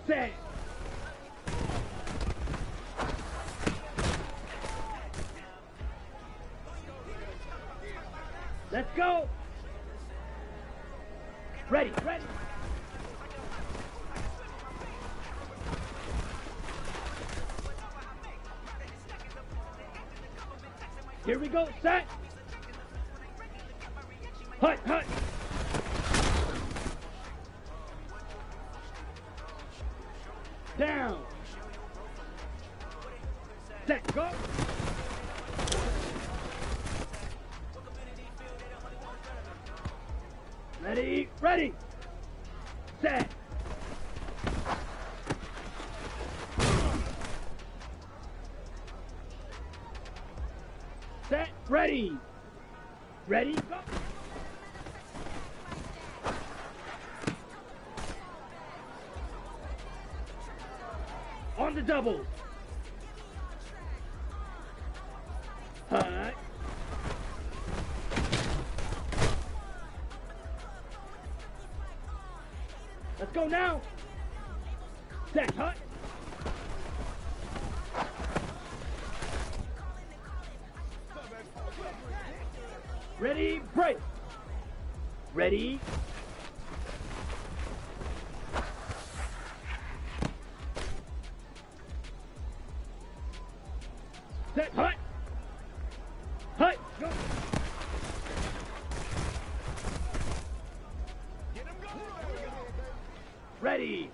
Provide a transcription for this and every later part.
Set. Let's go. Ready, ready. Here we go, set. Hut, hut. Down. Set, go. Ready, ready. Set. Set, ready. Ready, go. On the double. Hut. Let's go now. Set, hut. Ready, break. Ready. Set, hut. Hut, go. Ready.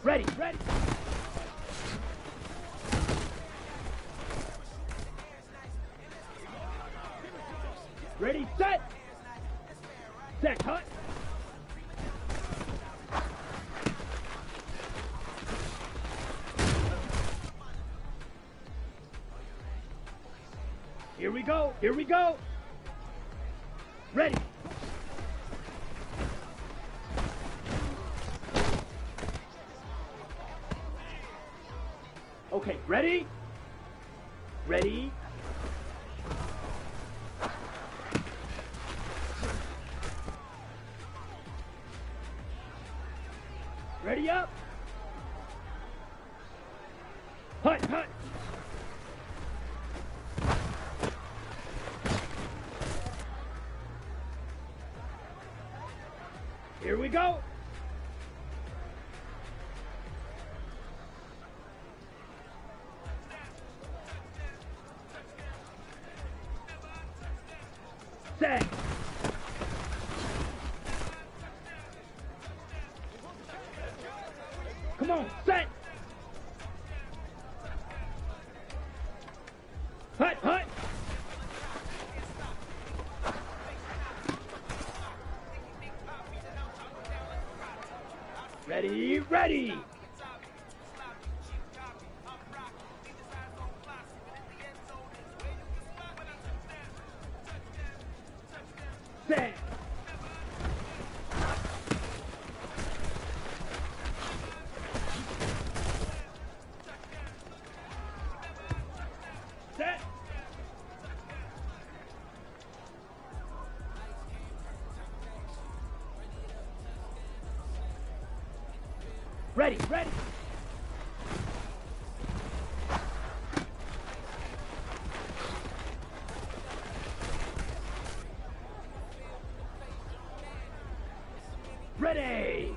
Ready, ready. Ready, set. Set, hut. Here we go, here we go. Ready. Okay, ready? Ready? Ready up? Hut, hut. Here we go. Set. Come on, set. Hut, hut. Ready, ready. Set. Set. Ready, ready. Ready.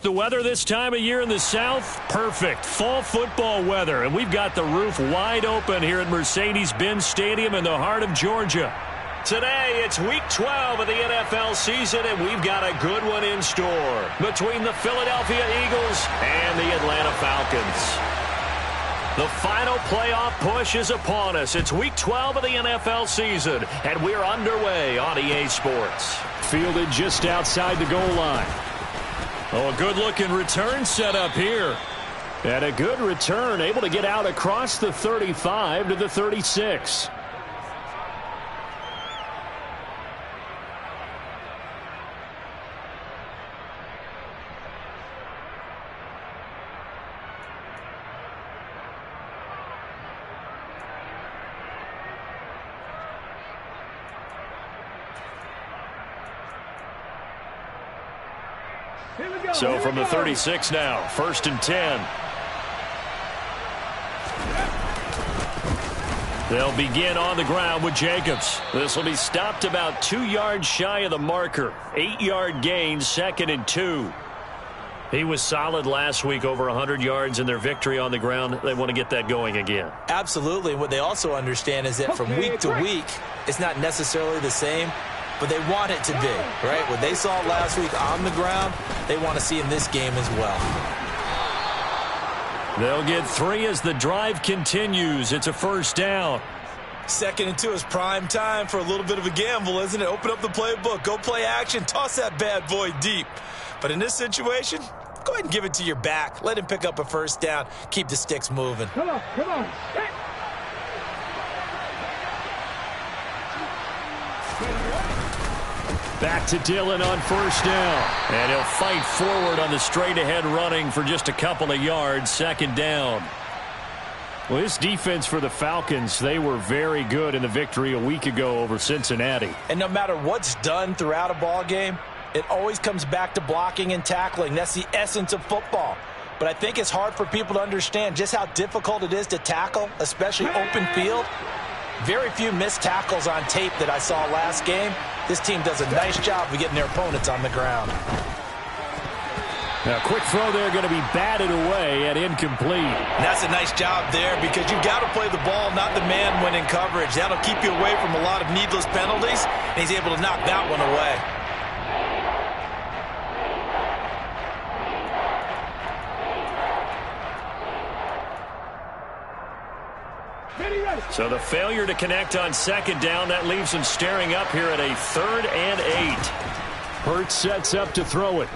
The weather this time of year in the South, perfect. Fall football weather, and we've got the roof wide open here at Mercedes-Benz Stadium in the heart of Georgia. Today, it's Week 12 of the NFL season, and we've got a good one in store between the Philadelphia Eagles and the Atlanta Falcons. The final playoff push is upon us. It's Week 12 of the NFL season, and we're underway on EA Sports. Fielded just outside the goal line. Oh, a good-looking return set up here. And a good return, able to get out across the 35 to the 36. So from the 36 now, 1st and 10. They'll begin on the ground with Jacobs. This will be stopped about 2 yards shy of the marker. 8-yard gain, 2nd and 2. He was solid last week, over 100 yards in their victory on the ground. They want to get that going again. Absolutely. What they also understand is that from week to week, it's not necessarily the same, but they want it to be, right? What they saw last week on the ground, they want to see in this game as well. They'll get 3 as the drive continues. It's a 1st down. 2nd and 2 is prime time for a little bit of a gamble, isn't it? Open up the playbook, go play action, toss that bad boy deep. But in this situation, go ahead and give it to your back. Let him pick up a 1st down. Keep the sticks moving. Come on. Hey. Back to Dillon on 1st down. And he'll fight forward on the straight-ahead running for just a couple of yards. 2nd down. Well, this defense for the Falcons, they were very good in the victory a week ago over Cincinnati. And no matter what's done throughout a ball game, it always comes back to blocking and tackling. That's the essence of football. But I think it's hard for people to understand just how difficult it is to tackle, especially open field. Very few missed tackles on tape that I saw last game. This team does a nice job of getting their opponents on the ground. Now, quick throw there, going to be batted away and incomplete. And that's a nice job there because you've got to play the ball, not the man when in coverage. That'll keep you away from a lot of needless penalties, and he's able to knock that one away. So the failure to connect on 2nd down, that leaves him staring up here at a 3rd and 8. Hurts sets up to throw it.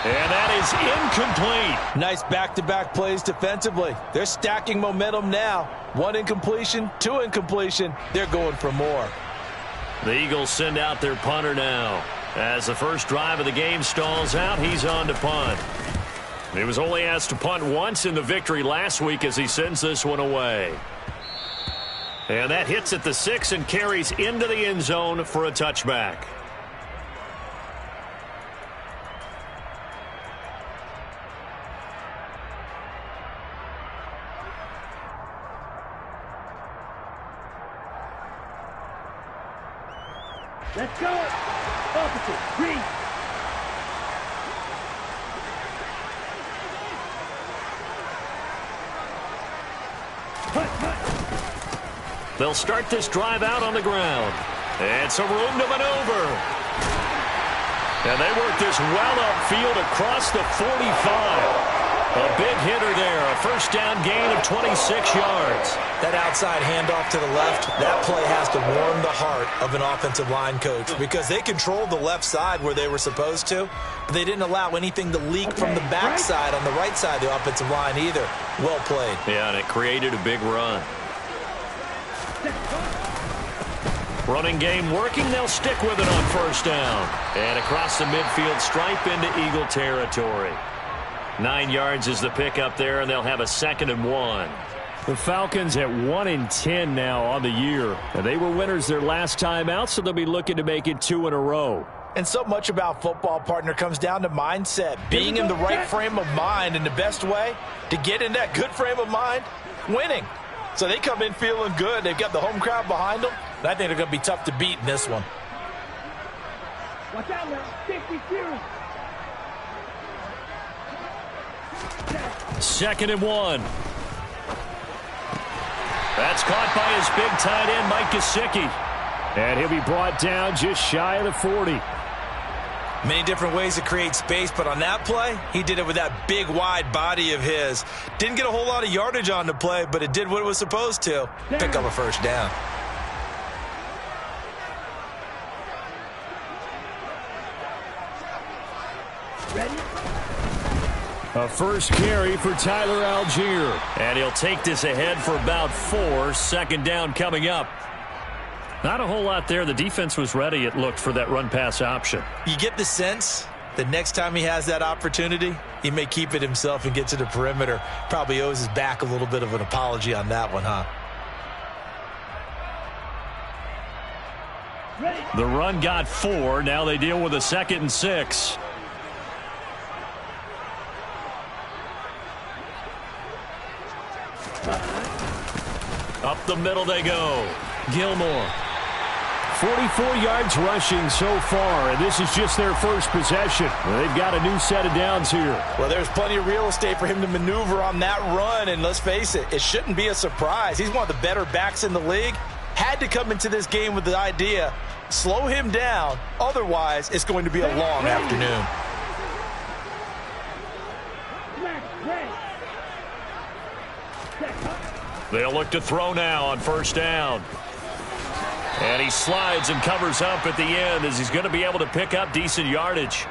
And that is incomplete. Nice back-to-back plays defensively. They're stacking momentum now. 1 incompletion, 2 incompletion. They're going for more. The Eagles send out their punter now. As the first drive of the game stalls out, he's on to punt. He was only asked to punt once in the victory last week as he sends this one away. And that hits at the 6 and carries into the end zone for a touchback. Let's go. Officer, read. They'll start this drive out on the ground. It's a room to maneuver. And they work this well upfield across the 45. A big hitter there. A 1st down gain of 26 yards. That outside handoff to the left, that play has to warm the heart of an offensive line coach because they controlled the left side where they were supposed to, but they didn't allow anything to leak from the backside on the right side of the offensive line either. Well played. Yeah, and it created a big run. Running game working. They'll stick with it on 1st down. And across the midfield stripe into Eagle territory. 9 yards is the pickup there, and they'll have a 2nd and 1. The Falcons at 1-10 now on the year. And they were winners their last time out, so they'll be looking to make it 2 in a row. And so much about football, partner, comes down to mindset. Being in the right frame of mind, and the best way to get in that good frame of mind, winning. So they come in feeling good. They've got the home crowd behind them. And I think they're going to be tough to beat in this one. Watch out now. 52. 2nd and 1. That's caught by his big tight end, Mike Gesicki. And he'll be brought down just shy of the 40. Many different ways to create space, but on that play, he did it with that big, wide body of his. Didn't get a whole lot of yardage on the play, but it did what it was supposed to. Pick up a first down. A first carry for Tyler Algier. And he'll take this ahead for about 4. 2nd down coming up. Not a whole lot there. The defense was ready, it looked, for that run-pass option. You get the sense that next time he has that opportunity, he may keep it himself and get to the perimeter. Probably owes his back a little bit of an apology on that one, huh? The run got 4. Now they deal with a 2nd and 6. Up the middle they go. Gilmore. 44 yards rushing so far, and this is just their first possession. They've got a new set of downs here. Well, there's plenty of real estate for him to maneuver on that run, and let's face it, it shouldn't be a surprise. He's one of the better backs in the league. Had to come into this game with the idea, slow him down, otherwise it's going to be a long afternoon. They'll look to throw now on 1st down. And he slides and covers up at the end as he's going to be able to pick up decent yardage.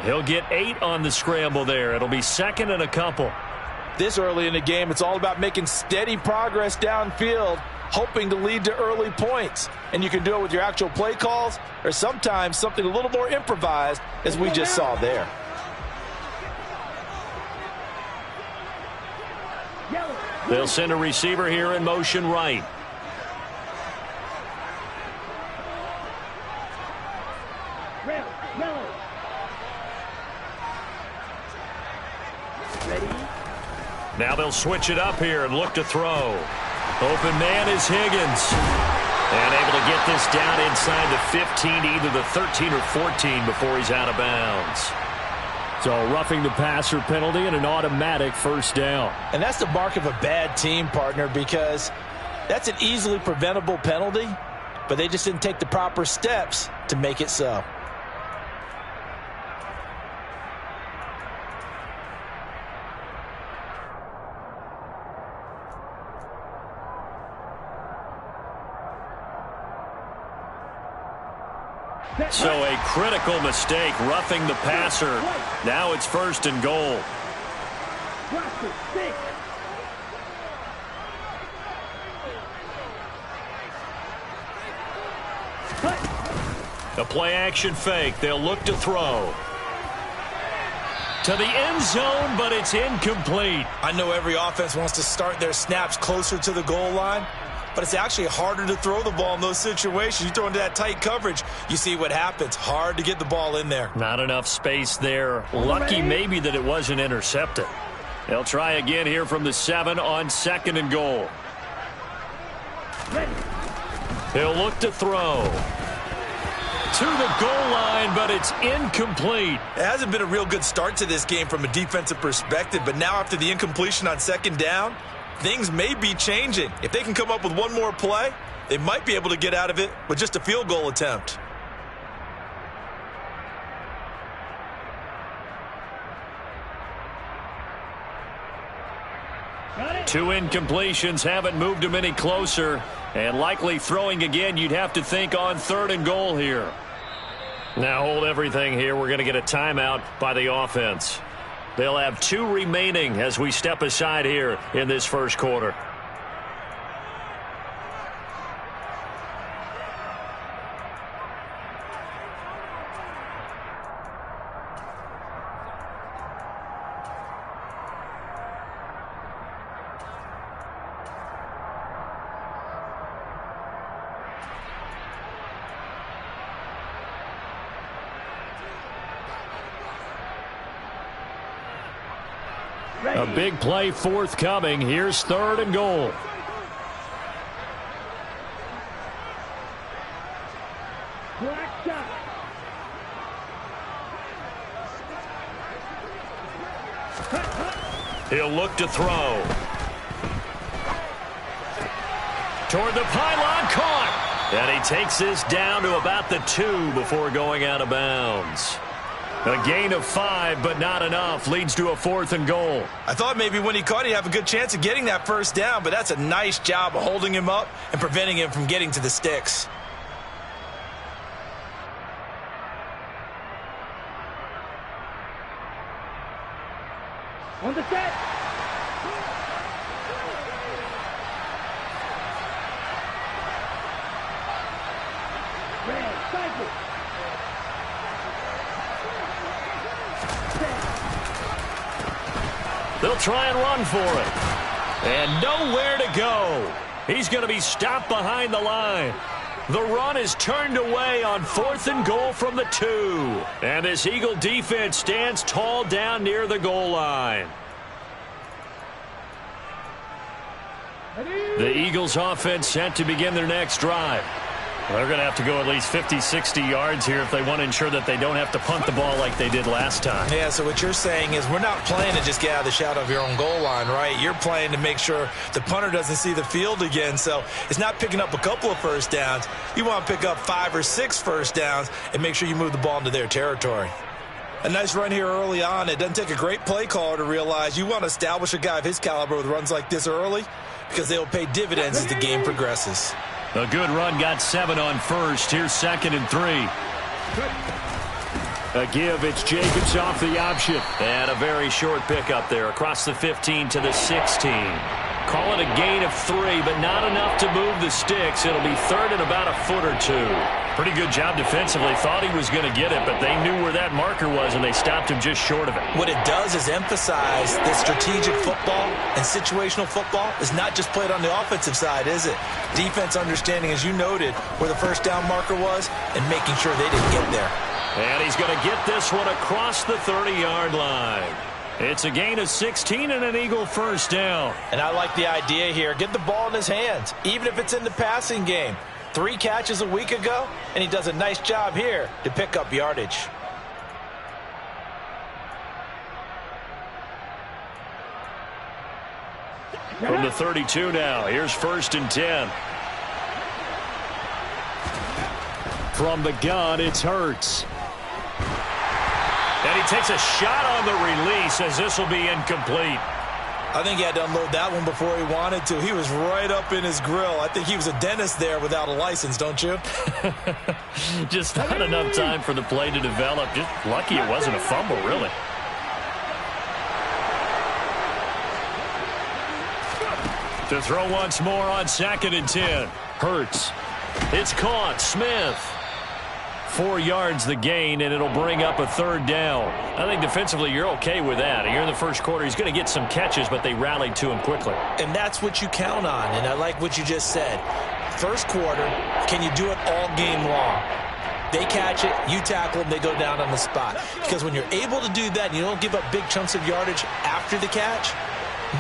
He'll get 8 on the scramble there. It'll be 2nd and a couple. This early in the game, it's all about making steady progress downfield, hoping to lead to early points. And you can do it with your actual play calls or sometimes something a little more improvised, as we just saw there. They'll send a receiver here in motion right. Now they'll switch it up here and look to throw. Open man is Higgins. And able to get this down inside the 15, either the 13 or 14 before he's out of bounds. So roughing the passer penalty and an automatic 1st down. And that's the mark of a bad team, partner, because that's an easily preventable penalty, but they just didn't take the proper steps to make it so. So a critical mistake, roughing the passer. Now it's 1st and goal. A play-action fake. They'll look to throw. To the end zone, but it's incomplete. I know every offense wants to start their snaps closer to the goal line, but it's actually harder to throw the ball in those situations. You throw into that tight coverage, you see what happens. Hard to get the ball in there. Not enough space there. Lucky maybe that it wasn't intercepted. They'll try again here from the 7 on 2nd and goal. He'll look to throw. To the goal line, but it's incomplete. It hasn't been a real good start to this game from a defensive perspective, but now after the incompletion on 2nd down, things may be changing. If they can come up with one more play, they might be able to get out of it with just a field goal attempt. Two incompletions haven't moved him any closer, and likely throwing again, you'd have to think on 3rd and goal here. Now hold everything here. We're going to get a timeout by the offense. They'll have 2 remaining as we step aside here in this 1st quarter. A big play forthcoming. Here's 3rd and goal. He'll look to throw. Toward the pylon, caught. And he takes this down to about the 2 before going out of bounds. A gain of 5, but not enough. Leads to a 4th and goal. I thought maybe when he caught, he'd have a good chance of getting that first down, but that's a nice job of holding him up and preventing him from getting to the sticks. On the set. Red, cycle. They'll try and run for it. And nowhere to go. He's going to be stopped behind the line. The run is turned away on 4th and goal from the 2. And this Eagle defense stands tall down near the goal line. The Eagles offense set to begin their next drive. They're going to have to go at least 50, 60 yards here if they want to ensure that they don't have to punt the ball like they did last time. Yeah, so what you're saying is we're not playing to just get out of the shadow of your own goal line, right? You're playing to make sure the punter doesn't see the field again. So it's not picking up a couple of first downs. You want to pick up 5 or 6 first downs and make sure you move the ball into their territory. A nice run here early on. It doesn't take a great play caller to realize you want to establish a guy of his caliber with runs like this early because they will pay dividends as the game progresses. A good run got 7 on first. Here's 2nd and 3. A give. It's Jacobs off the option. And a very short pickup there across the 15 to the 16. Call it a gain of 3, but not enough to move the sticks. It'll be 3rd and about a foot or 2. Pretty good job defensively. Thought he was going to get it, but they knew where that marker was, and they stopped him just short of it. What it does is emphasize that strategic football and situational football is not just played on the offensive side, is it? Defense understanding, as you noted, where the first down marker was and making sure they didn't get there. And he's going to get this one across the 30-yard line. It's a gain of 16 and an Eagle first down. And I like the idea here. Get the ball in his hands, even if it's in the passing game. 3 catches a week ago, and he does a nice job here to pick up yardage. From the 32 now, here's 1st and 10. From the gun, it's Hurts. And he takes a shot on the release as this will be incomplete. I think he had to unload that one before he wanted to. He was right up in his grill. I think he was a dentist there without a license, don't you? Just not enough time for the play to develop. Just lucky it wasn't a fumble, really. To throw once more on 2nd and 10. Hurts. It's caught. Smith. 4 yards the gain, and it'll bring up a 3rd down. I think defensively you're okay with that. Here in the first quarter, he's going to get some catches, but they rallied to him quickly. And that's what you count on, and I like what you just said. First quarter, can you do it all game long? They catch it, you tackle them, they go down on the spot. Because when you're able to do that and you don't give up big chunks of yardage after the catch,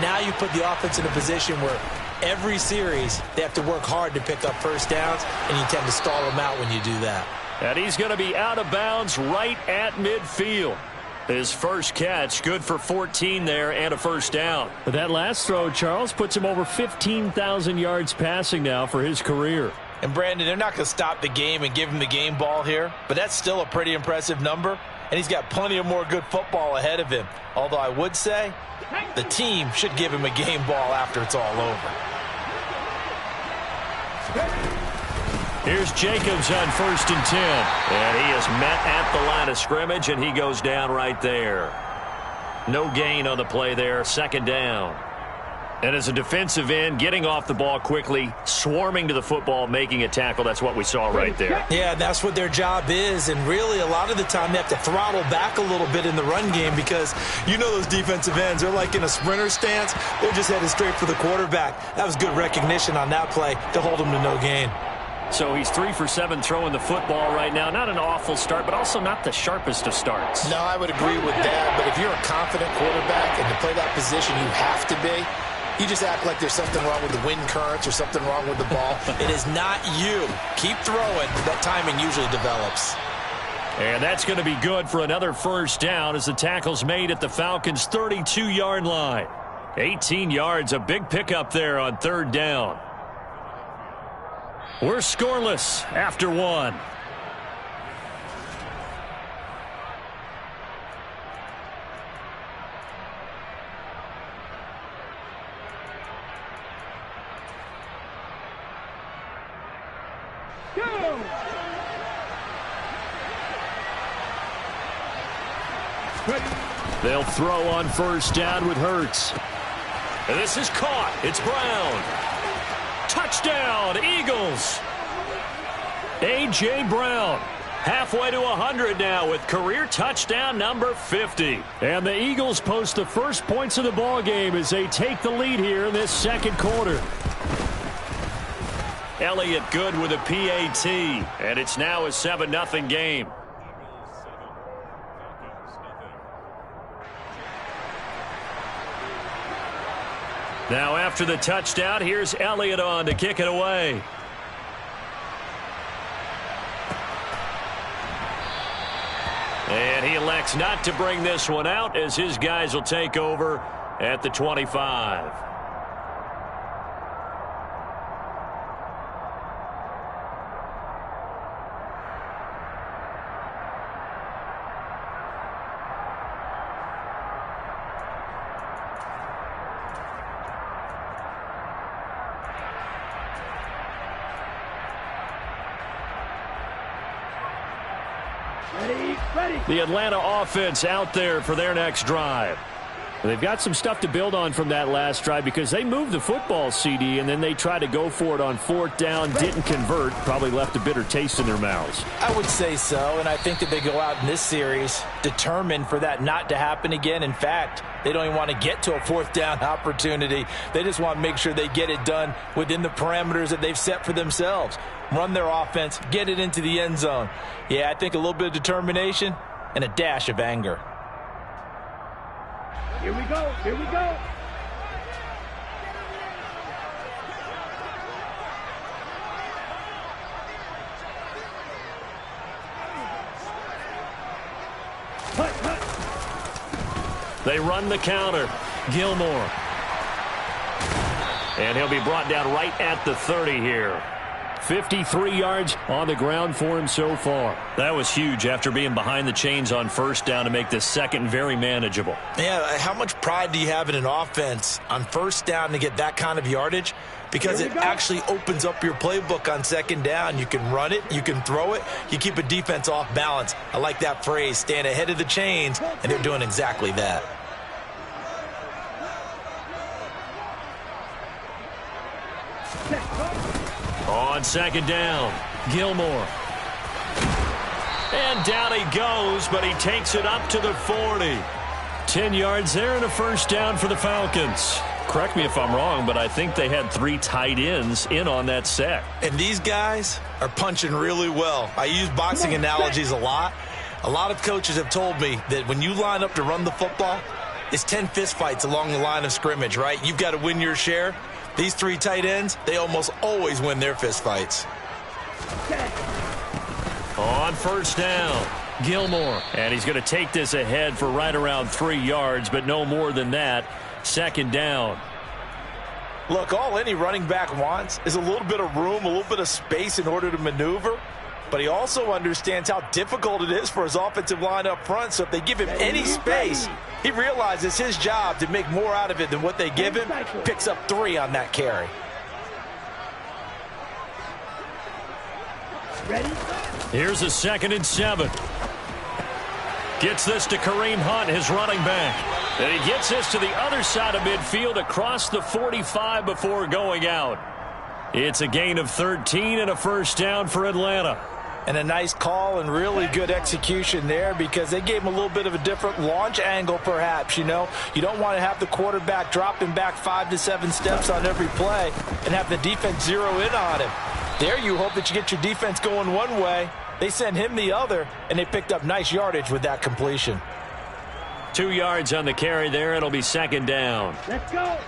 now you put the offense in a position where every series they have to work hard to pick up first downs, and you tend to stall them out when you do that. And he's going to be out of bounds right at midfield. His first catch, good for 14 there and a first down. But that last throw, Charles, puts him over 15,000 yards passing now for his career. And, Brandon, they're not going to stop the game and give him the game ball here, but that's still a pretty impressive number, and he's got plenty of more good football ahead of him. Although I would say the team should give him a game ball after it's all over. Here's Jacobs on 1st and 10. And he is met at the line of scrimmage, and he goes down right there. No gain on the play there, 2nd down. And as a defensive end, getting off the ball quickly, swarming to the football, making a tackle, that's what we saw right there. Yeah, that's what their job is, and really a lot of the time they have to throttle back a little bit in the run game because you know those defensive ends, they're like in a sprinter stance. They're just headed straight for the quarterback. That was good recognition on that play to hold him to no gain. So he's 3 for 7 throwing the football right now. Not an awful start, but also not the sharpest of starts. No, I would agree with that. But if you're a confident quarterback and to play that position, you have to be. You just act like there's something wrong with the wind currents or something wrong with the ball. It is not you. Keep throwing. That timing usually develops. And that's going to be good for another first down as the tackle's made at the Falcons' 32-yard line. 18 yards, a big pickup there on third down. We're scoreless after one. They'll throw on first down with Hurts. And this is caught. It's Brown. Touchdown, Eagles. A.J. Brown halfway to 100 now with career touchdown number 50. And the Eagles post the first points of the ball game as they take the lead here in this second quarter. Elliott good with a PAT, and it's now a 7-0 game. Now after the touchdown, here's Elliott on to kick it away. And he elects not to bring this one out as his guys will take over at the 25. The Atlanta offense out there for their next drive. They've got some stuff to build on from that last drive because they moved the football, CD, and then they tried to go for it on fourth down, didn't convert, probably left a bitter taste in their mouths. I would say so, and I think that they go out in this series determined for that not to happen again. In fact, they don't even want to get to a fourth down opportunity. They just want to make sure they get it done within the parameters that they've set for themselves. Run their offense, get it into the end zone. Yeah, I think a little bit of determination and a dash of anger. Here we go. Here we go. They run the counter. Gilmore. And he'll be brought down right at the 30 here. 53 yards on the ground for him so far. That was huge after being behind the chains on first down to make this second very manageable. Yeah, how much pride do you have in an offense on first down to get that kind of yardage? Because it actually opens up your playbook on second down. You can run it, you can throw it, you keep a defense off balance. I like that phrase, stand ahead of the chains, and they're doing exactly that. On second down, Gilmore. And down he goes, but he takes it up to the 40. 10 yards there and a first down for the Falcons. Correct me if I'm wrong, but I think they had 3 tight ends in on that set. And these guys are punching really well. I use boxing analogies a lot. A lot of coaches have told me that when you line up to run the football, it's 10 fistfights along the line of scrimmage, right? You've got to win your share. These 3 tight ends, they almost always win their fistfights. On first down, Gilmore. And he's going to take this ahead for right around 3 yards, but no more than that. Second down. Look, all any running back wants is a little bit of room, a little bit of space in order to maneuver. But he also understands how difficult it is for his offensive line up front. So if they give him any space, he realizes his job to make more out of it than what they give him. Picks up 3 on that carry. Ready? Here's a 2nd and 7. Gets this to Kareem Hunt, his running back. And he gets this to the other side of midfield across the 45 before going out. It's a gain of 13 and a first down for Atlanta. And a nice call and really good execution there because they gave him a little bit of a different launch angle perhaps, you know. You don't want to have the quarterback dropping back 5 to 7 steps on every play and have the defense zero in on him. There you hope that you get your defense going one way. They send him the other, and they picked up nice yardage with that completion. 2 yards on the carry there. It'll be second down. Let's go.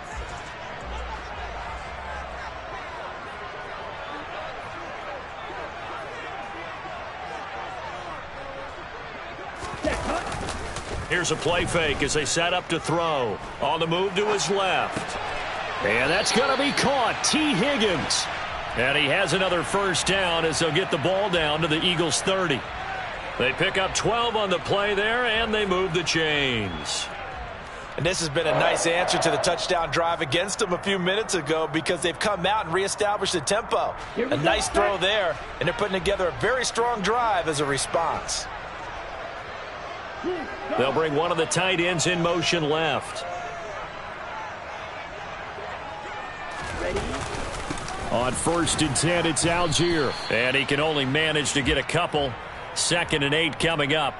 Here's a play fake as they set up to throw. On the move to his left. And that's going to be caught. T. Higgins. And he has another first down as they'll get the ball down to the Eagles' 30. They pick up 12 on the play there, and they move the chains. And this has been a nice answer to the touchdown drive against them a few minutes ago because they've come out and reestablished the tempo. A nice throw there, and they're putting together a very strong drive as a response. They'll bring one of the tight ends in motion left. On 1st and 10, it's Algier. And he can only manage to get a couple. 2nd and 8 coming up.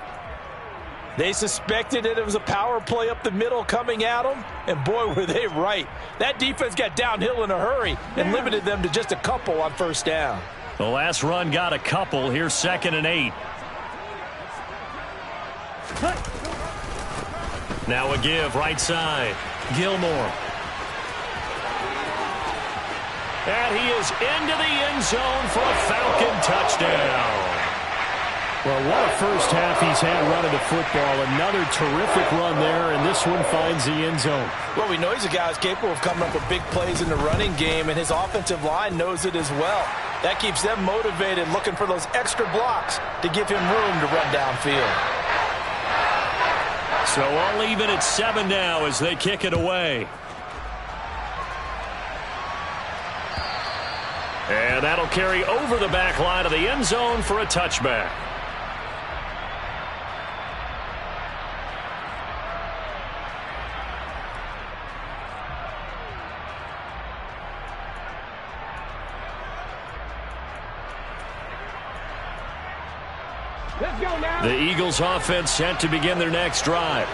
They suspected that it was a power play up the middle coming at them, and boy, were they right. That defense got downhill in a hurry and limited them to just a couple on 1st down. The last run got a couple. Here's 2nd and 8. Now a give right side. Gilmore. And he is into the end zone for a Falcon touchdown. Well, what a first half he's had running the football. Another terrific run there, and this one finds the end zone. Well, we know he's a guy who's capable of coming up with big plays in the running game, and his offensive line knows it as well. That keeps them motivated, looking for those extra blocks to give him room to run downfield. So all even at 7 now as they kick it away. And that'll carry over the back line of the end zone for a touchback. The Eagles offense set to begin their next drive.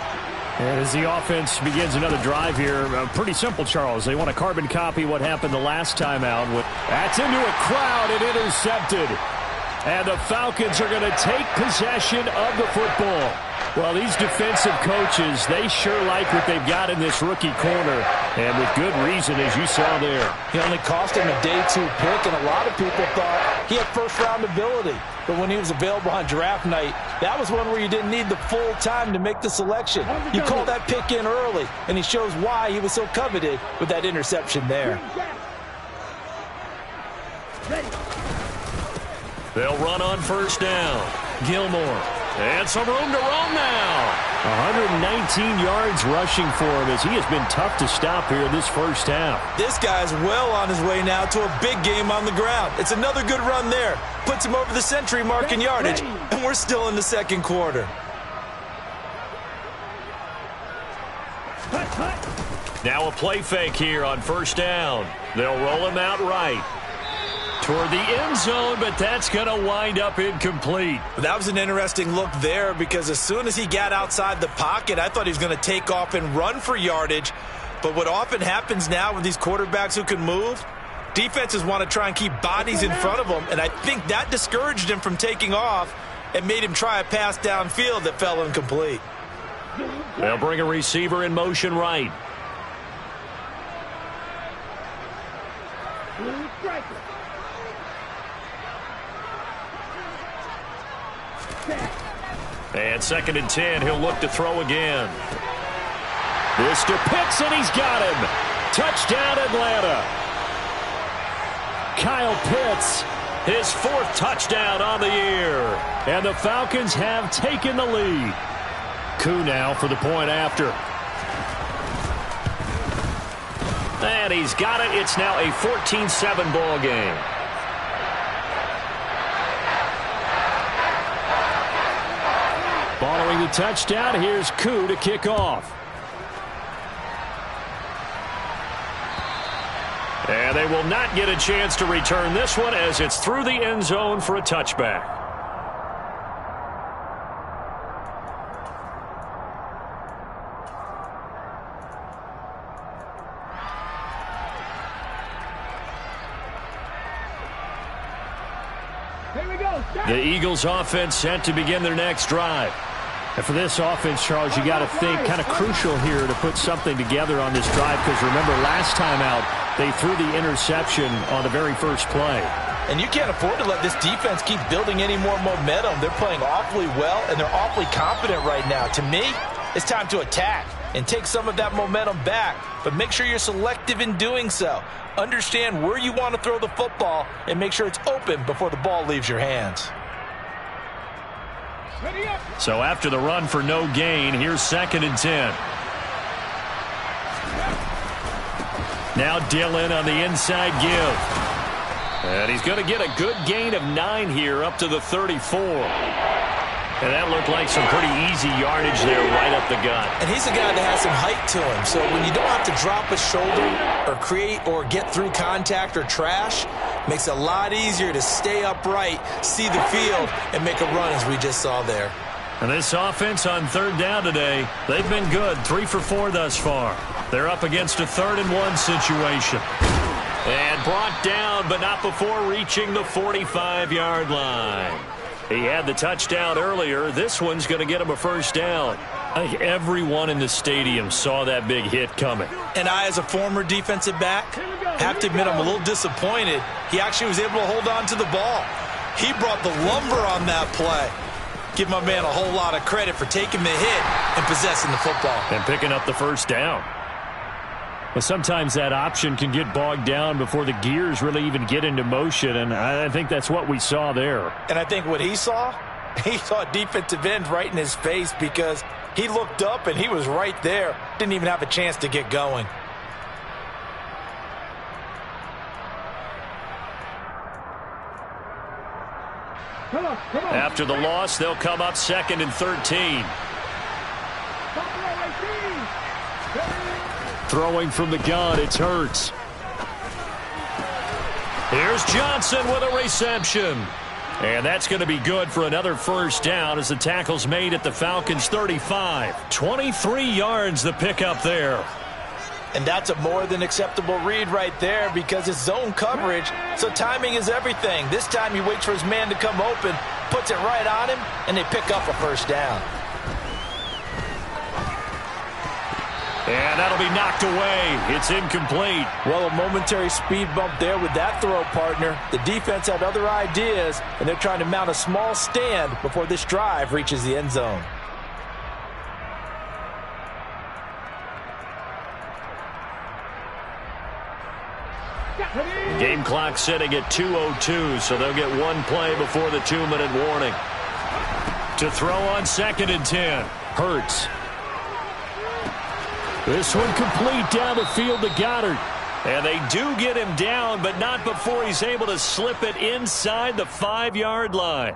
And as the offense begins another drive here, pretty simple, Charles. They want to carbon copy what happened the last time out. That's into a crowd and intercepted. And the Falcons are going to take possession of the football. Well, these defensive coaches, they sure like what they've got in this rookie corner. And with good reason, as you saw there. He only cost him a day 2 pick, and a lot of people thought he had first-round ability. But when he was available on draft night, that was one where you didn't need the full time to make the selection. You call that pick in early, and he shows why he was so coveted with that interception there. They'll run on 1st down. Gilmore. And some room to roam now. 119 yards rushing for him as he has been tough to stop here this first half. This guy's well on his way now to a big game on the ground. It's another good run there. Puts him over the century mark in yardage, and we're still in the 2nd quarter. Now a play fake here on 1st down. They'll roll him out right. Toward the end zone, but that's going to wind up incomplete. That was an interesting look there because as soon as he got outside the pocket, I thought he was going to take off and run for yardage. But what often happens now with these quarterbacks who can move, defenses want to try and keep bodies in front of them, and I think that discouraged him from taking off and made him try a pass downfield that fell incomplete. They'll bring a receiver in motion right. And 2nd and 10, he'll look to throw again. This to Pitts, and he's got him. Touchdown, Atlanta. Kyle Pitts, his 4th touchdown on the year. And the Falcons have taken the lead. Koo now for the point after. And he's got it. It's now a 14-7 ball game. Following the touchdown, here's Koo to kick off. And they will not get a chance to return this one as it's through the end zone for a touchback. The Eagles offense set to begin their next drive. And for this offense, Charles, you got to think kind of crucial here to put something together on this drive because remember last time out they threw the interception on the very first play. And you can't afford to let this defense keep building any more momentum. They're playing awfully well, and they're awfully confident right now. To me, It's time to attack and take some of that momentum back, but make sure you're selective in doing so. Understand where you want to throw the football and make sure it's open before the ball leaves your hands. So after the run for no gain, here's 2nd and 10. Now Dillon on the inside give. And he's going to get a good gain of 9 here up to the 34. And that looked like some pretty easy yardage there right up the gut. And he's a guy that has some height to him. So when you don't have to drop a shoulder or create or get through contact or trash, makes it a lot easier to stay upright, see the field, and make a run as we just saw there. And this offense on 3rd down today, they've been good. 3 for 4 thus far. They're up against a 3rd and 1 situation. And brought down, but not before reaching the 45-yard line. He had the touchdown earlier. This one's going to get him a 1st down. I think everyone in the stadium saw that big hit coming. And I, as a former defensive back, have to admit I'm a little disappointed. He actually was able to hold on to the ball. He brought the lumber on that play. Give my man a whole lot of credit for taking the hit and possessing the football. And picking up the 1st down. But sometimes that option can get bogged down before the gears really even get into motion, and I think that's what we saw there. And I think what he saw a defensive end right in his face because he looked up and he was right there. Didn't even have a chance to get going. Come on. After the loss, they'll come up 2nd and 13. Throwing from the gun, it's Hurts. Here's Johnson with a reception. And that's going to be good for another 1st down as the tackle's made at the Falcons' 35. 23 yards the pickup there. And that's a more than acceptable read right there because it's zone coverage, so timing is everything. This time he waits for his man to come open, puts it right on him, and they pick up a 1st down. And that'll be knocked away. It's incomplete. Well, a momentary speed bump there with that throw, partner. The defense had other ideas, and they're trying to mount a small stand before this drive reaches the end zone. Game clock sitting at 2:02, so they'll get 1 play before the 2-minute warning. To throw on 2nd and 10. Hurts. This one complete down the field to Goddard. And they do get him down, but not before he's able to slip it inside the 5-yard line.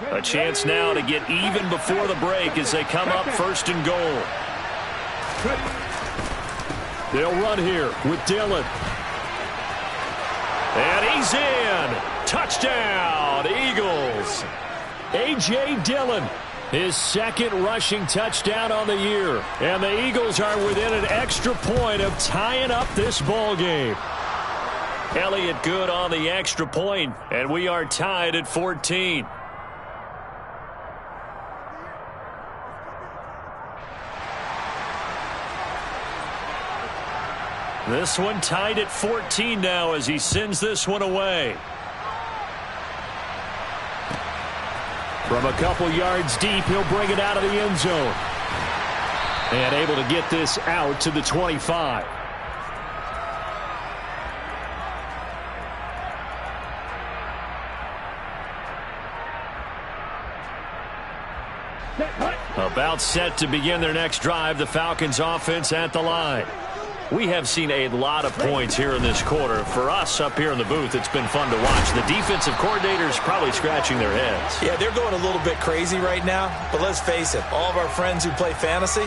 A chance now to get even before the break as they come up 1st and goal. They'll run here with Dillon. And he's in. Touchdown, Eagles. A.J. Dillon, his 2nd rushing touchdown on the year. And the Eagles are within an extra point of tying up this ball game. Elliott good on the extra point, and we are tied at 14. This one tied at 14 now as he sends this one away. From a couple yards deep, he'll bring it out of the end zone. And able to get this out to the 25. About set to begin their next drive, the Falcons offense at the line. We have seen a lot of points here in this quarter. For us up here in the booth, it's been fun to watch. The defensive coordinators probably scratching their heads. Yeah, they're going a little bit crazy right now. But let's face it, all of our friends who play fantasy,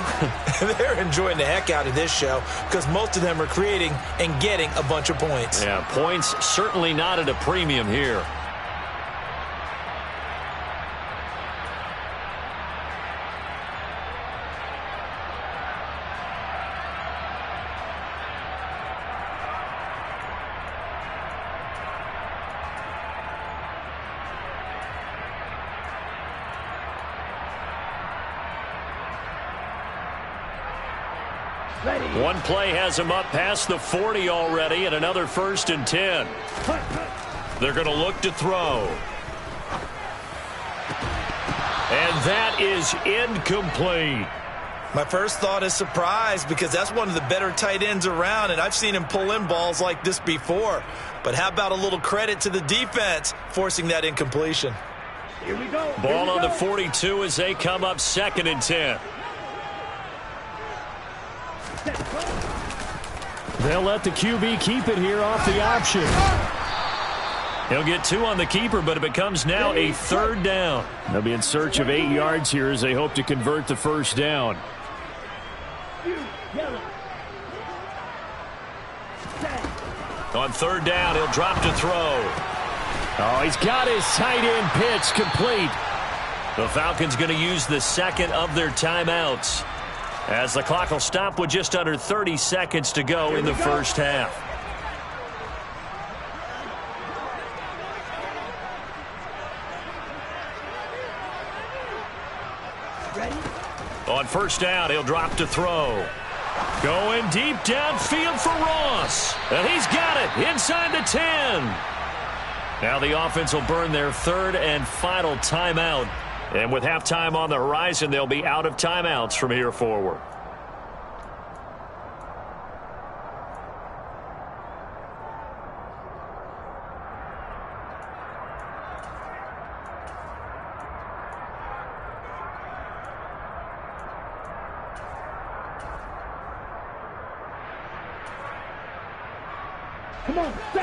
they're enjoying the heck out of this show because most of them are creating and getting a bunch of points. Yeah, points certainly not at a premium here. One play has him up past the 40 already, and another 1st and 10. They're going to look to throw. And that is incomplete. My first thought is surprise, because that's one of the better tight ends around, and I've seen him pull in balls like this before. But how about a little credit to the defense forcing that incompletion? Here we go. Ball on the 42 as they come up 2nd and 10. They'll let the QB keep it here off the option. He'll get 2 on the keeper, but it becomes now a 3rd down. They'll be in search of 8 yards here as they hope to convert the 1st down. On 3rd down, he'll drop to throw. Oh, he's got his tight end pitch complete. The Falcons going to use the 2nd of their timeouts, as the clock will stop with just under 30 seconds to go in the 1st half. On 1st down, he'll drop to throw. Going deep downfield for Ross. And he's got it inside the 10. Now the offense will burn their 3rd and final timeout. And with halftime on the horizon, they'll be out of timeouts from here forward.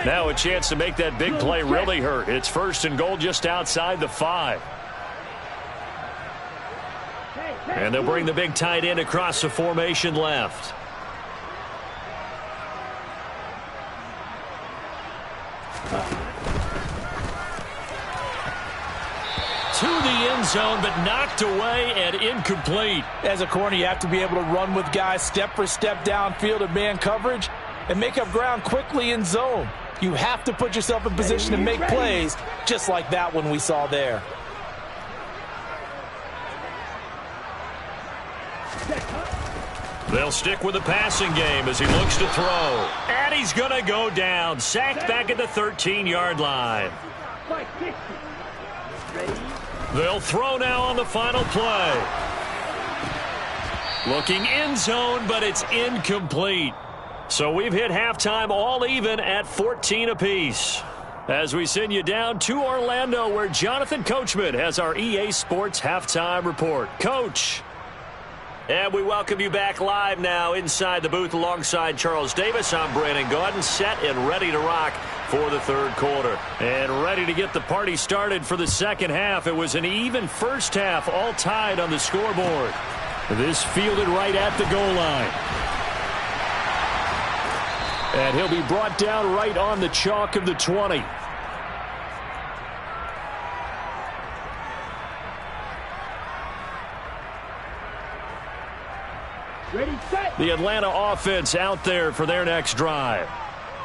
Now a chance to make that big play really hurt. It's 1st and goal just outside the 5. And they'll bring the big tight end across the formation left. To the end zone, but knocked away and incomplete. As a corner, you have to be able to run with guys step for step downfield in man coverage and make up ground quickly in zone. You have to put yourself in position to make plays, just like that one we saw there. They'll stick with the passing game as he looks to throw. And he's going to go down. Sacked back at the 13-yard line. They'll throw now on the final play. Looking end zone, but it's incomplete. So we've hit halftime all even at 14 apiece. As we send you down to Orlando, where Jonathan Coachman has our EA Sports Halftime Report. Coach. And we welcome you back live now inside the booth alongside Charles Davis. I'm Brandon Gaudin, set and ready to rock for the 3rd quarter. And ready to get the party started for the 2nd half. It was an even 1st half, all tied on the scoreboard. This fielded right at the goal line. And he'll be brought down right on the chalk of the 20. Ready, set. The Atlanta offense out there for their next drive.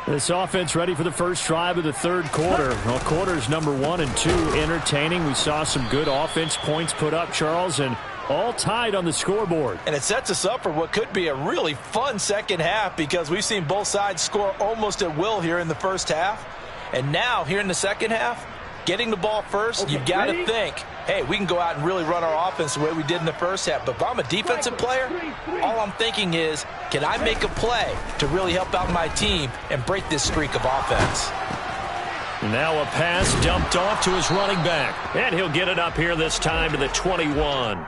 This offense ready for the first drive of the 3rd quarter. Well, quarters number 1 and 2 entertaining. We saw some good offense points put up, Charles, and all tied on the scoreboard. And it sets us up for what could be a really fun 2nd half, because we've seen both sides score almost at will here in the 1st half. And now, here in the 2nd half, getting the ball first, you've got to think, hey, we can go out and really run our offense the way we did in the 1st half. But if I'm a defensive player, all I'm thinking is, can I make a play to really help out my team and break this streak of offense? Now a pass dumped off to his running back. And he'll get it up here this time to the 21.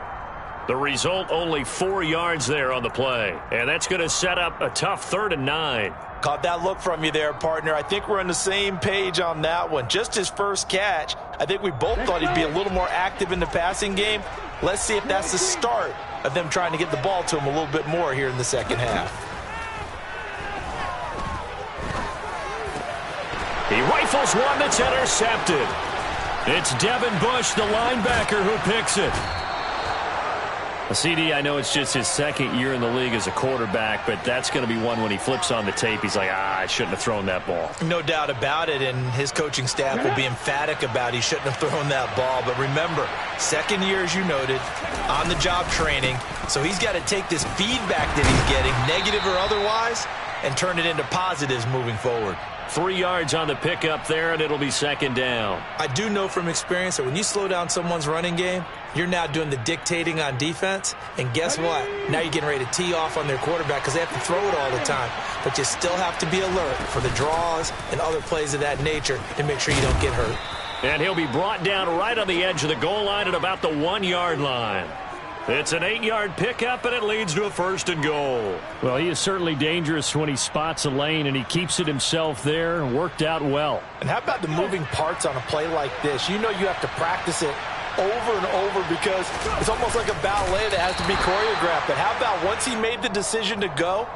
The result, only 4 yards there on the play. And that's going to set up a tough 3rd and 9. Caught that look from you there, partner. I think we're on the same page on that one. Just his first catch, I think we both thought he'd be a little more active in the passing game. Let's see if that's the start of them trying to get the ball to him a little bit more here in the 2nd half. He rifles one that's intercepted. It's Devin Bush, the linebacker, who picks it. CD, I know it's just his second year in the league as a quarterback, but that's going to be one when he flips on the tape, he's like, I shouldn't have thrown that ball. No doubt about it, and his coaching staff will be emphatic about he shouldn't have thrown that ball. But remember, second year, as you noted, on-the-job training, so he's got to take this feedback that he's getting, negative or otherwise, and turn it into positives moving forward. 3 yards on the pickup there, and it'll be second down. I do know from experience that when you slow down someone's running game, you're now doing the dictating on defense. And guess what? Now you're getting ready to tee off on their quarterback because they have to throw it all the time. But you still have to be alert for the draws and other plays of that nature to make sure you don't get hurt. And he'll be brought down right on the edge of the goal line at about the 1 yard line. It's an 8-yard pickup, and it leads to a 1st and goal. Well, he is certainly dangerous when he spots a lane, and he keeps it himself there. Worked out well. And how about the moving parts on a play like this? You know you have to practice it over and over because it's almost like a ballet that has to be choreographed. But how about once he made the decision to go,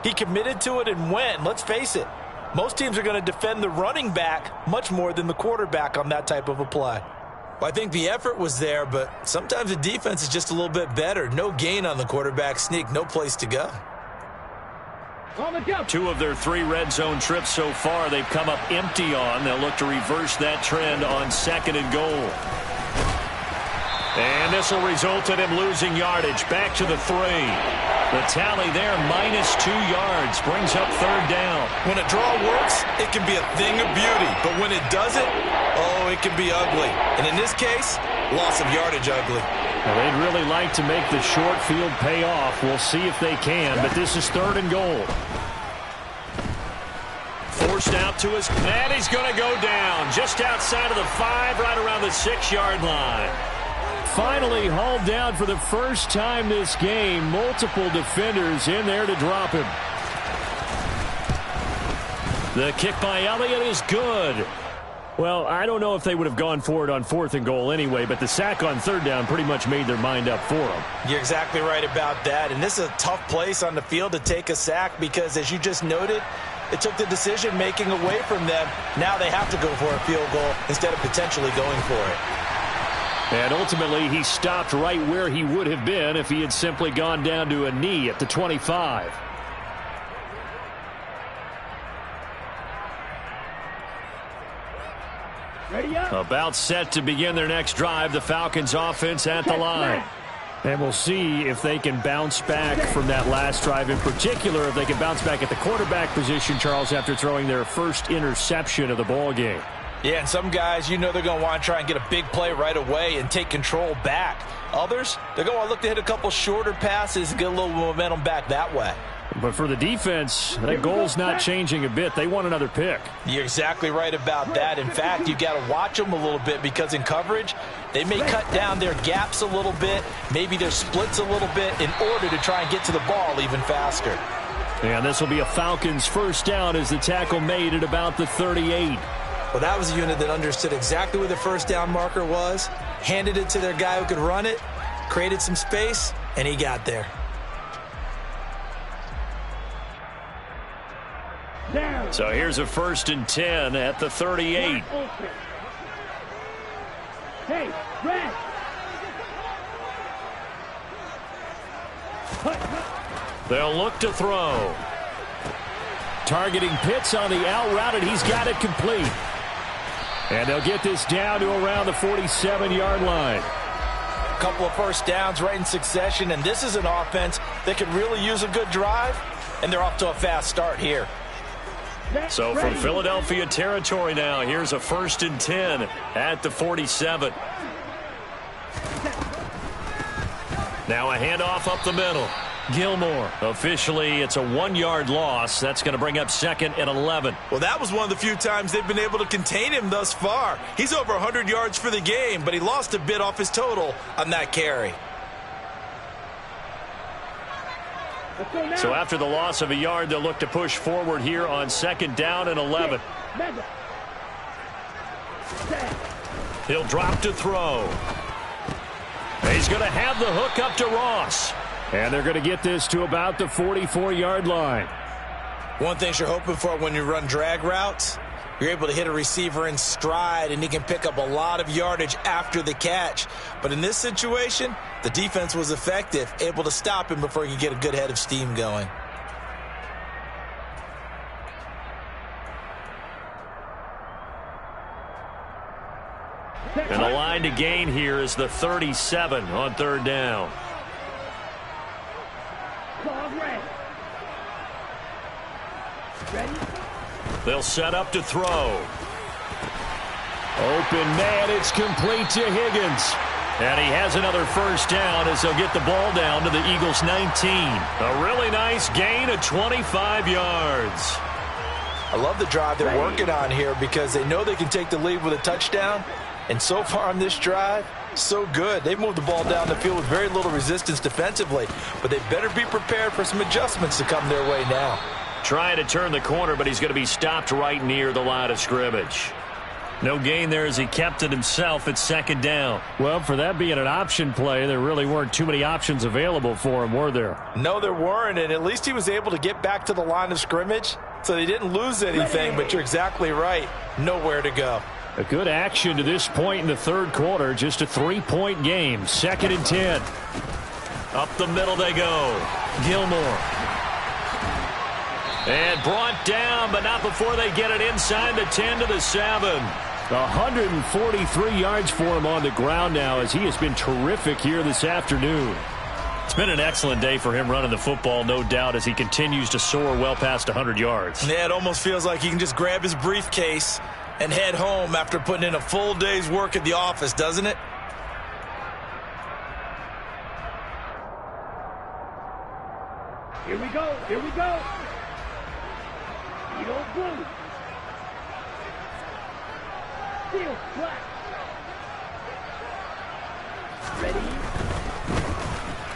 he committed to it and went. Let's face it, most teams are going to defend the running back much more than the quarterback on that type of a play. Well, I think the effort was there, but sometimes the defense is just a little bit better. No gain on the quarterback sneak, no place to go. 2 of their 3 red zone trips so far they've come up empty on. They'll look to reverse that trend on 2nd and goal. And this will result in him losing yardage. Back to the 3. The tally there, -2 yards, brings up 3rd down. When a draw works, it can be a thing of beauty. But when it doesn't, oh, it can be ugly. And in this case, loss of yardage ugly. Well, they'd really like to make the short field pay off. We'll see if they can, but this is 3rd and goal. Forced out to his, and he's going to go down just outside of the 5, right around the 6-yard line. Finally hauled down for the first time this game. Multiple defenders in there to drop him. The kick by Elliott is good. Well, I don't know if they would have gone for it on 4th and goal anyway, but the sack on 3rd down pretty much made their mind up for them. You're exactly right about that. And this is a tough place on the field to take a sack because, as you just noted, it took the decision-making away from them. Now they have to go for a field goal instead of potentially going for it. And ultimately, he stopped right where he would have been if he had simply gone down to a knee at the 25. Ready up. About set to begin their next drive. The Falcons offense at the line. And we'll see if they can bounce back from that last drive. In particular, if they can bounce back at the quarterback position, Charles, after throwing their first interception of the ball game. Yeah, and some guys, you know they're going to want to try and get a big play right away and take control back. Others, they're going to look to hit a couple shorter passes and get a little momentum back that way. But for the defense, that goal's not changing a bit. They want another pick. You're exactly right about that. In fact, you got to watch them a little bit because in coverage, they may cut down their gaps a little bit, maybe their splits a little bit in order to try and get to the ball even faster. And this will be a Falcons first down as the tackle made at about the 38. Well, that was a unit that understood exactly where the first down marker was, handed it to their guy who could run it, created some space, and he got there. So here's a 1st and 10 at the 38. Hey, red. They'll look to throw. Targeting Pitts on the out route, and he's got it complete. And they'll get this down to around the 47-yard line. A couple of first downs right in succession, and this is an offense that could really use a good drive, and they're off to a fast start here. So from Philadelphia territory now, here's a 1st and 10 at the 47. Now a handoff up the middle. Gilmore. Officially, it's a 1-yard loss. That's going to bring up 2nd and 11. Well, that was one of the few times they've been able to contain him thus far. He's over 100 yards for the game, but he lost a bit off his total on that carry. So after the loss of a yard, they'll look to push forward here on 2nd down and 11. He'll drop to throw. He's going to have the hook up to Ross. And they're going to get this to about the 44-yard line. One thing you're hoping for when you run drag routes, You're able to hit a receiver in stride, and he can pick up a lot of yardage after the catch. But in this situation, the defense was effective, able to stop him before he could get a good head of steam going. And the line to gain here is the 37 on third down. Ready? They'll set up to throw. Open man, it's complete to Higgins. And he has another first down as they'll get the ball down to the Eagles' 19. A really nice gain of 25 yards. I love the drive they're working on here because they know they can take the lead with a touchdown. And so far on this drive, so good. They've moved the ball down the field with very little resistance defensively. But they better be prepared for some adjustments to come their way now. Trying to turn the corner, but he's going to be stopped right near the line of scrimmage. No gain there as he kept it himself at second down. Well, for that being an option play, there really weren't too many options available for him, were there? No, there weren't, and at least he was able to get back to the line of scrimmage, so they didn't lose anything, but you're exactly right. Nowhere to go. A good action to this point in the third quarter. Just a 3-point game. 2nd and 10. Up the middle they go. Gilmore. And brought down, but not before they get it inside the 10 to the 7. 143 yards for him on the ground now as he has been terrific here this afternoon. It's been an excellent day for him running the football, no doubt, as he continues to soar well past 100 yards. Yeah, it almost feels like he can just grab his briefcase and head home after putting in a full day's work at the office, doesn't it? Here we go. Here we go. Eagle blue. Steel black. Ready?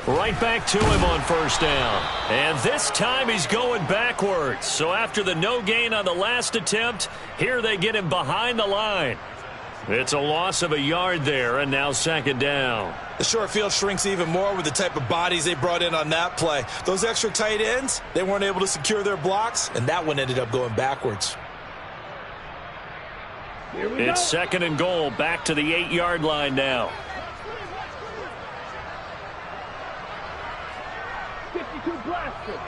Right back to him on first down. And this time he's going backwards. So after the no gain on the last attempt, here they get him behind the line. It's a loss of a yard there, and now second down. The short field shrinks even more with the type of bodies they brought in on that play. Those extra tight ends, they weren't able to secure their blocks, and that one ended up going backwards. Here we It's go. 2nd and goal, back to the 8-yard line now. 52 blaster.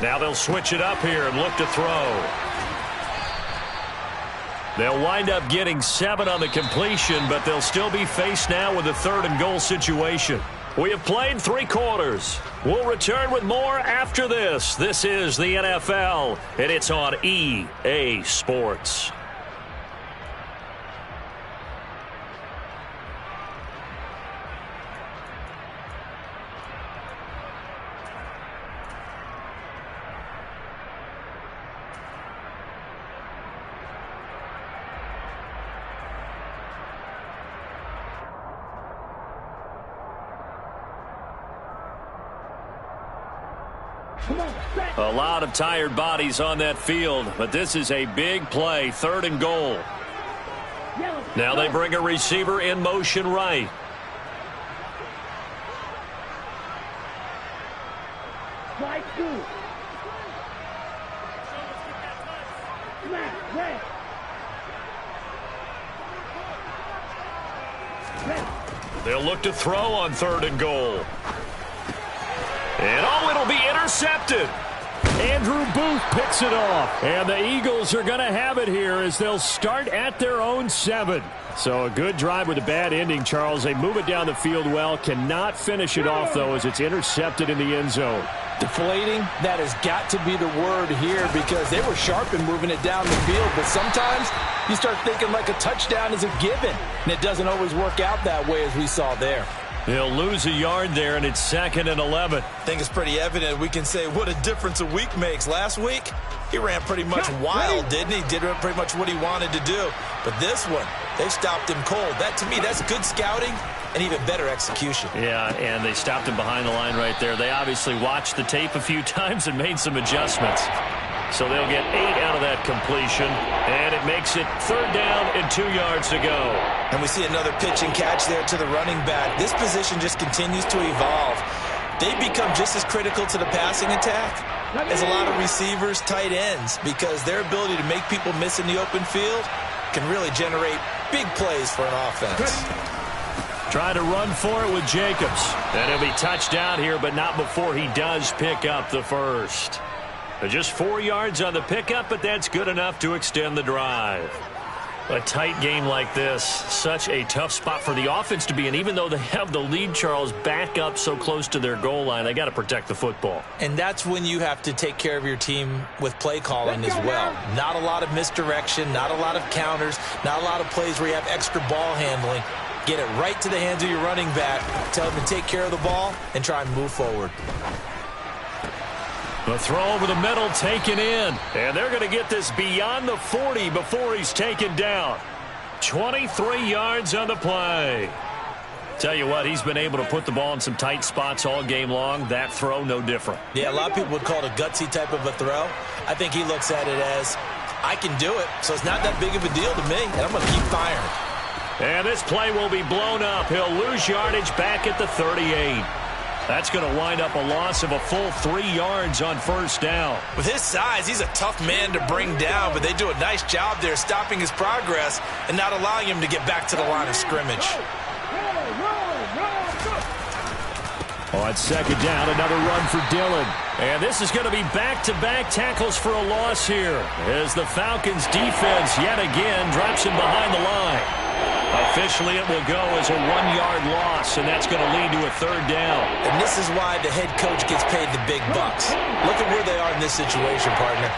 Now they'll switch it up here and look to throw. They'll wind up getting 7 on the completion, but they'll still be faced now with a 3rd and goal situation. We have played 3 quarters. We'll return with more after this. This is the NFL, and it's on EA Sports. A lot of tired bodies on that field, but this is a big play, 3rd and goal. Now they bring a receiver in motion right. Slide through. Smash, red. Red. They'll look to throw on 3rd and goal. And it'll be intercepted. Andrew Booth picks it off. And the Eagles are going to have it here as they'll start at their own 7. So a good drive with a bad ending, Charles. They move it down the field well. Cannot finish it off, though, as it's intercepted in the end zone. Deflating, that has got to be the word here because they were sharp in moving it down the field. But sometimes you start thinking like a touchdown is a given, and it doesn't always work out that way as we saw there. They'll lose a yard there, and it's 2nd and 11. I think it's pretty evident. We can say what a difference a week makes. Last week, he ran pretty much wild, didn't he? Did pretty much what he wanted to do. But this one, they stopped him cold. That, to me, that's good scouting and even better execution. Yeah, and they stopped him behind the line right there. They obviously watched the tape a few times and made some adjustments. So they'll get 8 out of that completion, and it makes it 3rd down and 2 yards to go. And we see another pitch and catch there to the running back. This position just continues to evolve. They become just as critical to the passing attack as a lot of receivers, tight ends, because their ability to make people miss in the open field can really generate big plays for an offense. Try to run for it with Jacobs. And he'll be touched down here, but not before he does pick up the first. Just 4 yards on the pickup, but that's good enough to extend the drive. A tight game like this, such a tough spot for the offense to be in. Even though they have the lead, Charles, back up so close to their goal line, they got to protect the football. And that's when you have to take care of your team with play calling as well. Not a lot of misdirection, not a lot of counters, not a lot of plays where you have extra ball handling. Get it right to the hands of your running back, tell them to take care of the ball, and try and move forward. The throw over the middle taken in. And they're going to get this beyond the 40 before he's taken down. 23 yards on the play. Tell you what, he's been able to put the ball in some tight spots all game long. That throw, no different. Yeah, a lot of people would call it a gutsy type of a throw. I think he looks at it as, I can do it, so it's not that big of a deal to me, and I'm going to keep firing. And this play will be blown up. He'll lose yardage back at the 38. That's going to wind up a loss of a full 3 yards on 1st down. With his size, he's a tough man to bring down, but they do a nice job there stopping his progress and not allowing him to get back to the line of scrimmage. On 2nd down, another run for Dillon. And this is going to be back-to-back tackles for a loss here as the Falcons defense yet again drops him behind the line. Officially, it will go as a 1-yard loss, and that's going to lead to a 3rd down. And this is why the head coach gets paid the big bucks. Look at where they are in this situation, partner.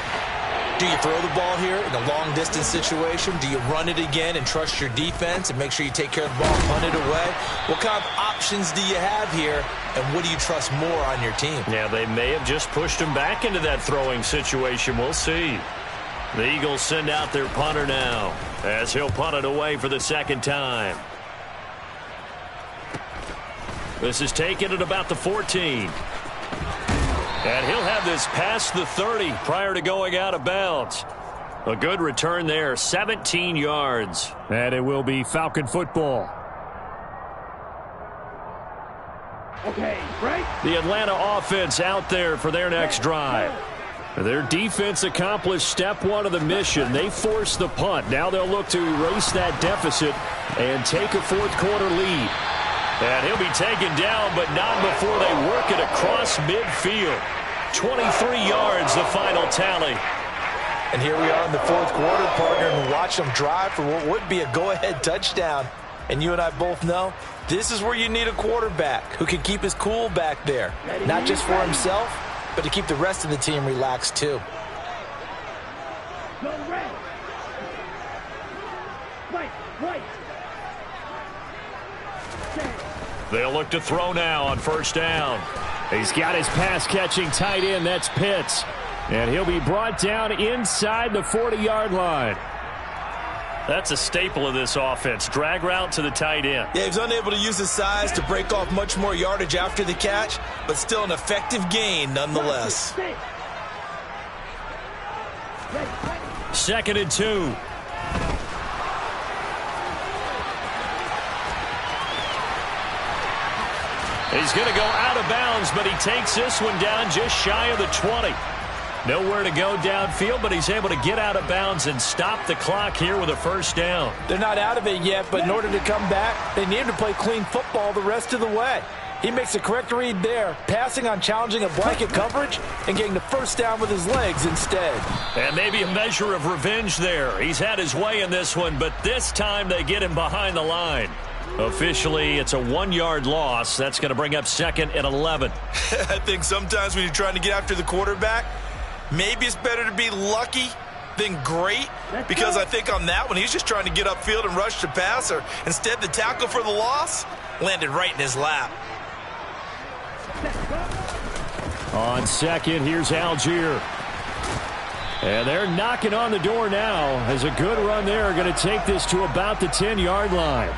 Do you throw the ball here in a long-distance situation? Do you run it again and trust your defense and make sure you take care of the ball and punt it away? What kind of options do you have here, and what do you trust more on your team? Yeah, they may have just pushed him back into that throwing situation. We'll see. The Eagles send out their punter now as he'll punt it away for the 2nd time. This is taken at about the 14. And he'll have this past the 30 prior to going out of bounds. A good return there, 17 yards. And it will be Falcon football. Okay, right? The Atlanta offense out there for their next drive. Their defense accomplished step 1 of the mission. They forced the punt. Now they'll look to erase that deficit and take a 4th quarter lead. And he'll be taken down, but not before they work it across midfield. 23 yards, the final tally. And here we are in the 4th quarter, partner, and watch them drive for what would be a go-ahead touchdown. And you and I both know this is where you need a quarterback who can keep his cool back there. Not just for himself, but to keep the rest of the team relaxed too. Go red. White. They'll look to throw now on 1st down. He's got his pass-catching tight end. That's Pitts. And he'll be brought down inside the 40-yard line. That's a staple of this offense. Drag route to the tight end. Yeah, he was unable to use his size to break off much more yardage after the catch, but still an effective gain nonetheless. 2nd and 2. He's going to go out of bounds, but he takes this one down just shy of the 20. Nowhere to go downfield, but he's able to get out of bounds and stop the clock here with a 1st down. They're not out of it yet, but in order to come back, they need to play clean football the rest of the way. He makes a correct read there, passing on challenging a blanket coverage and getting the 1st down with his legs instead. And maybe a measure of revenge there. He's had his way in this one, but this time they get him behind the line. Officially, it's a 1-yard loss. That's going to bring up 2nd and 11. I think sometimes when you're trying to get after the quarterback, maybe it's better to be lucky than great, because I think on that one, he's just trying to get upfield and rush the passer. Instead, the tackle for the loss landed right in his lap. On 2nd, here's Algier. And they're knocking on the door now as a good run there going to take this to about the 10-yard line.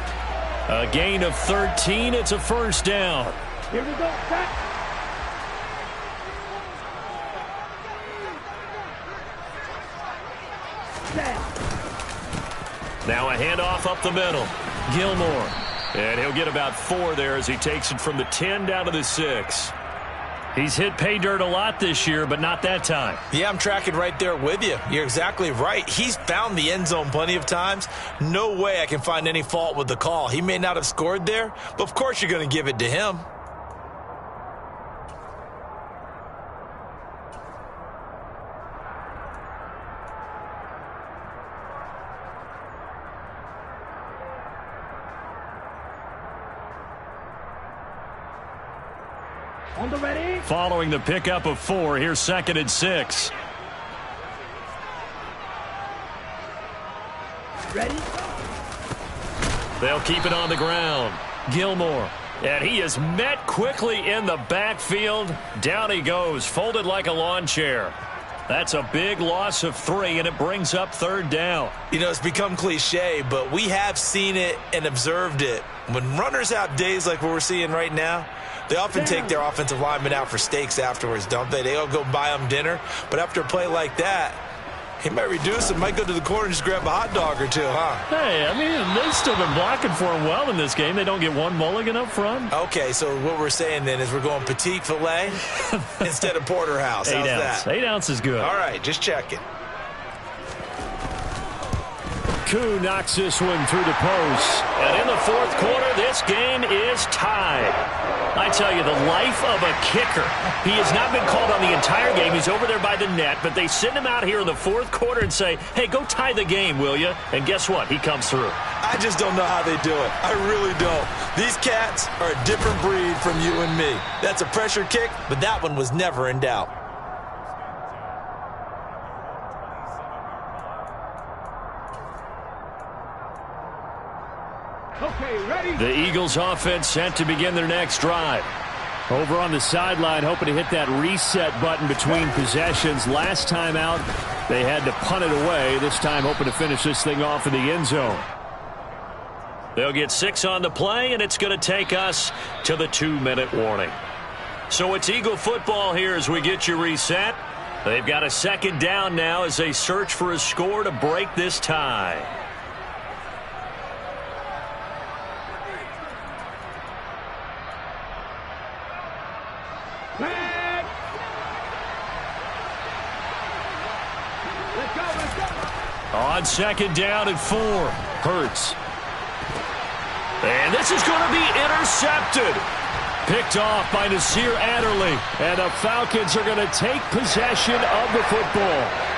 A gain of 13. It's a 1st down. Here we go. Set. Set. Now a handoff up the middle. Gilmore. And he'll get about 4 there as he takes it from the 10 down to the 6. He's hit pay dirt a lot this year, but not that time. Yeah, I'm tracking right there with you. You're exactly right. He's found the end zone plenty of times. No way I can find any fault with the call. He may not have scored there, but of course you're going to give it to him. On the ready. Following the pickup of 4, here's 2nd and 6. Ready. They'll keep it on the ground. Gilmore. And he is met quickly in the backfield. Down he goes, folded like a lawn chair. That's a big loss of 3, and it brings up 3rd down. You know, it's become cliche, but we have seen it and observed it. When runners have days like what we're seeing right now, they often take their offensive linemen out for steaks afterwards, don't they? They all go buy them dinner. But after a play like that, he might reduce it, might go to the corner and just grab a hot dog or 2, huh? Hey, I mean, they've still been blocking for him well in this game. They don't get one mulligan up front. Okay, so what we're saying then is we're going petite filet instead of porterhouse. How's 8 ounce. that? 8 ounce is good. All right, just checking. Koo knocks this one through the post. And in the 4th quarter, this game is tied. I tell you, the life of a kicker. He has not been called on the entire game. He's over there by the net, but they send him out here in the 4th quarter and say, hey, go tie the game, will you? And guess what? He comes through. I just don't know how they do it. I really don't. These cats are a different breed from you and me. That's a pressure kick, but that one was never in doubt. Okay, ready. The Eagles offense set to begin their next drive. Over on the sideline, hoping to hit that reset button between possessions. Last time out, they had to punt it away. This time, hoping to finish this thing off in the end zone. They'll get 6 on the play, and it's going to take us to the 2-minute warning. So it's Eagle football here as we get you reset. They've got a 2nd down now as they search for a score to break this tie. Back. Let's go. On 2nd down and 4. Hurts. And this is going to be intercepted. Picked off by Nasir Adderley. And the Falcons are going to take possession of the football.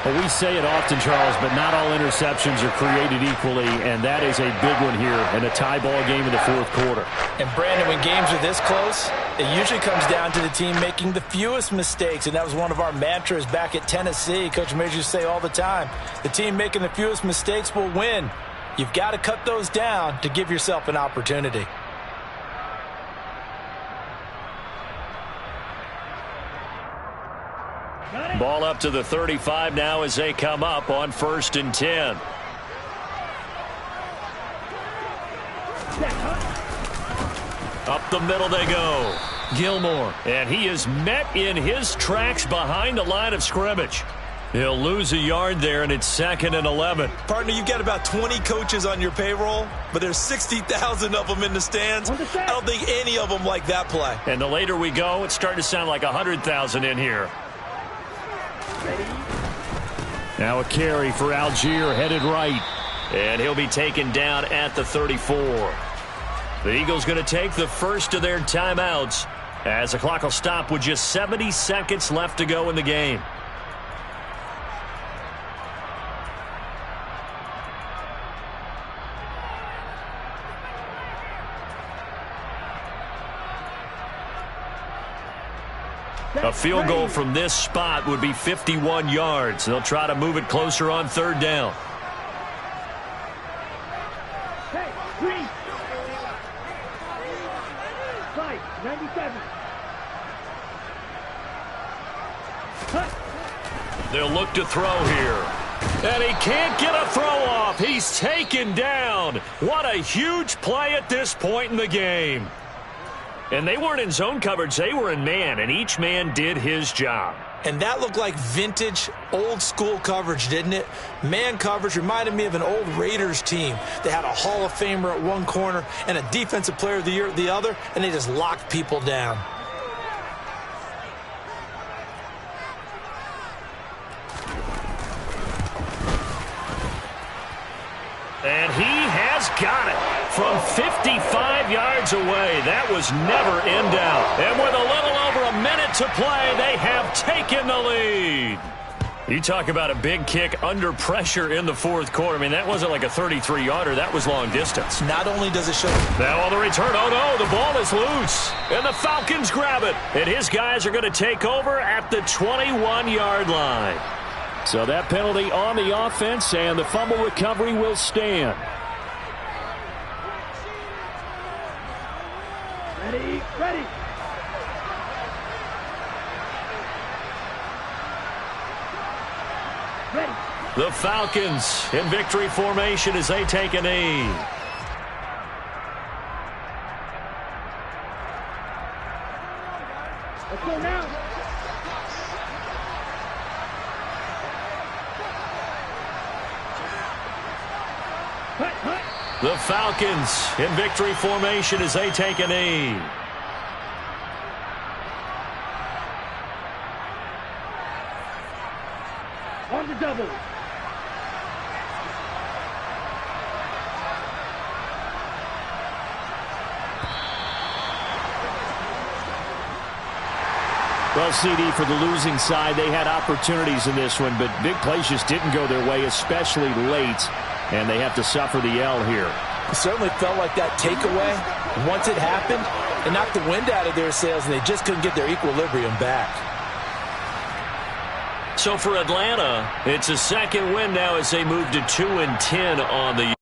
Well, we say it often, Charles, but not all interceptions are created equally, and that is a big one here in a tie ball game in the 4th quarter. And, Brandon, when games are this close, it usually comes down to the team making the fewest mistakes, and that was one of our mantras back at Tennessee. Coach Major used to say all the time, the team making the fewest mistakes will win. You've got to cut those down to give yourself an opportunity. Ball up to the 35 now as they come up on 1st and 10. Up the middle they go. Gilmore. And he is met in his tracks behind the line of scrimmage. He'll lose a yard there, and it's 2nd and 11. Partner, you've got about 20 coaches on your payroll, but there's 60,000 of them in the stands. I don't think any of them like that play. And the later we go, it's starting to sound like 100,000 in here. Now a carry for Algier, headed right. And he'll be taken down at the 34. The Eagles going to take the first of their timeouts as the clock will stop with just 70 seconds left to go in the game. A field goal from this spot would be 51 yards. They'll try to move it closer on 3rd down. Hey, 3. 5, 97. Cut. They'll look to throw here. And he can't get a throw off. He's taken down. What a huge play at this point in the game. And they weren't in zone coverage. They were in man, and each man did his job. And that looked like vintage, old-school coverage, didn't it? Man coverage reminded me of an old Raiders team. They had a Hall of Famer at one corner and a Defensive Player of the Year at the other, and they just locked people down. And he has got it from 55 yards away. That was never in doubt. And with a little over a minute to play, they have taken the lead. You talk about a big kick under pressure in the fourth quarter. I mean, that wasn't like a 33-yarder. That was long distance. Not only does it show... Now on the return, oh no, the ball is loose. And the Falcons grab it. And his guys are going to take over at the 21-yard line. So that penalty on the offense, and the fumble recovery will stand. Ready, ready. Ready. The Falcons in victory formation as they take a knee. Let's go now. The Falcons in victory formation as they take a knee. On the double. Well, CD, for the losing side, they had opportunities in this one, but big plays just didn't go their way, especially late. And they have to suffer the L here. It certainly felt like that takeaway, once it happened, it knocked the wind out of their sails, and they just couldn't get their equilibrium back. So for Atlanta, it's a second win now as they move to 2-10 on the